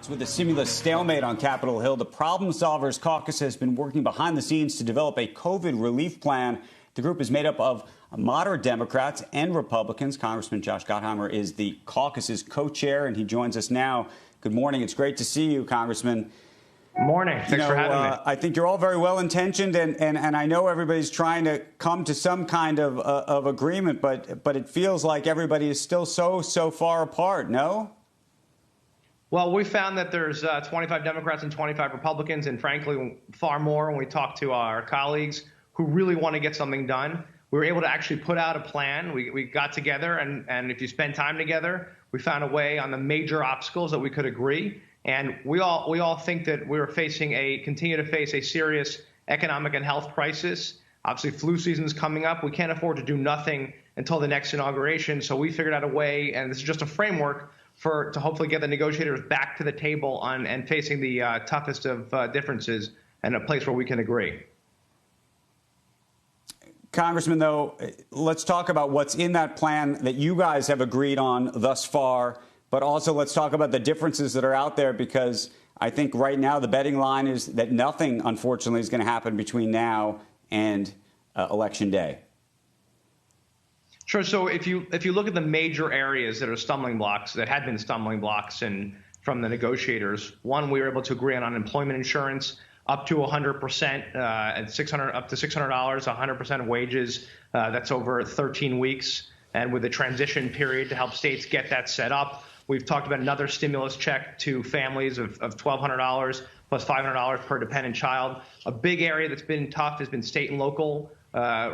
With a stimulus stalemate on Capitol Hill, the Problem Solvers Caucus has been working behind the scenes to develop a COVID relief plan. The group is made up of moderate Democrats and Republicans. Congressman Josh Gottheimer is the caucus's co-chair, and he joins us now. Good morning. It's great to see you, Congressman. Good morning. Thanks for having me. I think you're all very well-intentioned, and I know everybody's trying to come to some kind of agreement, but it feels like everybody is still so far apart, no? Well, we found that there's 25 Democrats and 25 Republicans, and frankly, far more when we talk to our colleagues who really want to get something done. We were able to actually put out a plan. We got together, and if you spend time together, we found a way on the major obstacles that we could agree. And we all think that we're continue to face a serious economic and health crisis. Obviously, flu season is coming up. We can't afford to do nothing until the next inauguration. So we figured out a way, and this is just a framework to hopefully get the negotiators back to the table and facing the toughest of differences and a place where we can agree. Congressman, though, let's talk about what's in that plan that you guys have agreed on thus far, but also let's talk about the differences that are out there, because I think right now the betting line is that nothing, unfortunately, is going to happen between now and Election Day. Sure. So if you look at the major areas that are stumbling blocks, that had been stumbling blocks and from the negotiators, one, we were able to agree on unemployment insurance up to 100% at up to $600, 100% of wages. That's over 13 weeks, and with a transition period to help states get that set up. We've talked about another stimulus check to families of $1,200 plus $500 per dependent child. A big area that's been tough has been state and local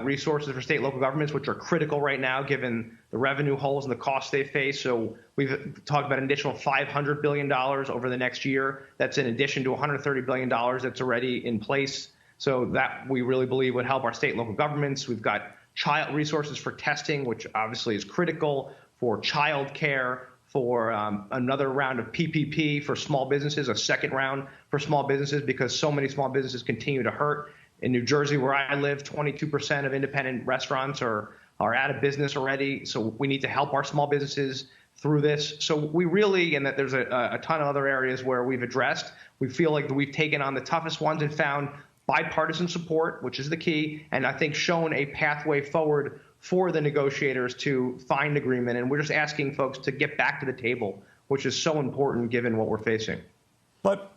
resources for state and local governments, which are critical right now given the revenue holes and the costs they face. So we've talked about an additional $500 billion over the next year. That's in addition to $130 billion that's already in place. So that we really believe would help our state and local governments. We've got child resources for testing, which obviously is critical, for child care, for another round of PPP for small businesses, a second round for small businesses, because so many small businesses continue to hurt. In New Jersey, where I live, 22% of independent restaurants are out of business already. So we need to help our small businesses through this. So we really, and that there's a ton of other areas where we've addressed. We feel like we've taken on the toughest ones and found bipartisan support, which is the key, and I think shown a pathway forward for the negotiators to find agreement. And we're just asking folks to get back to the table, which is so important given what we're facing. But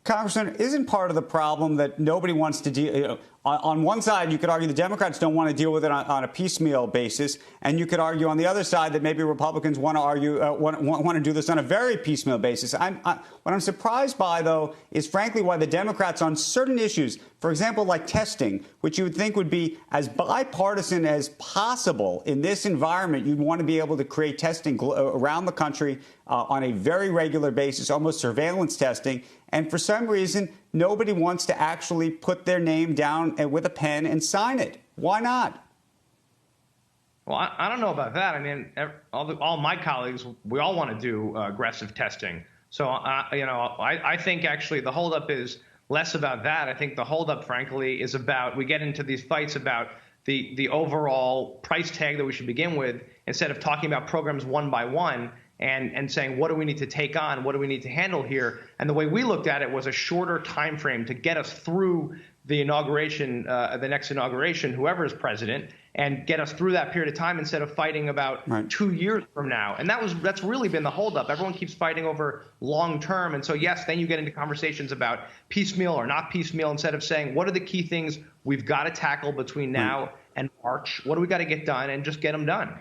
Congressman, isn't part of the problem that nobody wants to deal? On one side, you could argue the Democrats don't want to deal with it on a piecemeal basis, and you could argue on the other side that maybe Republicans want to do this on a very piecemeal basis. What I'm surprised by, though, is frankly why the Democrats on certain issues, for example, like testing, which you would think would be as bipartisan as possible in this environment, you'd want to be able to create testing around the country on a very regular basis, almost surveillance testing. And for some reason, nobody wants to actually put their name down with a pen and sign it. Why not? Well, I don't know about that. I mean, all my colleagues, we all want to do aggressive testing. So, I think actually the holdup is less about that. I think the holdup, frankly, is about we get into these fights about the overall price tag that we should begin with, instead of talking about programs one by one and saying, what do we need to take on? What do we need to handle here? And the way we looked at it was a shorter time frame to get us through the inauguration, the next inauguration, whoever is president, and get us through that period of time instead of fighting about 2 years from now. And that's really been the holdup. Everyone keeps fighting over long term. And so, yes, then you get into conversations about piecemeal or not piecemeal, instead of saying, what are the key things we've got to tackle between now and March? What do we got to get done, and just get them done?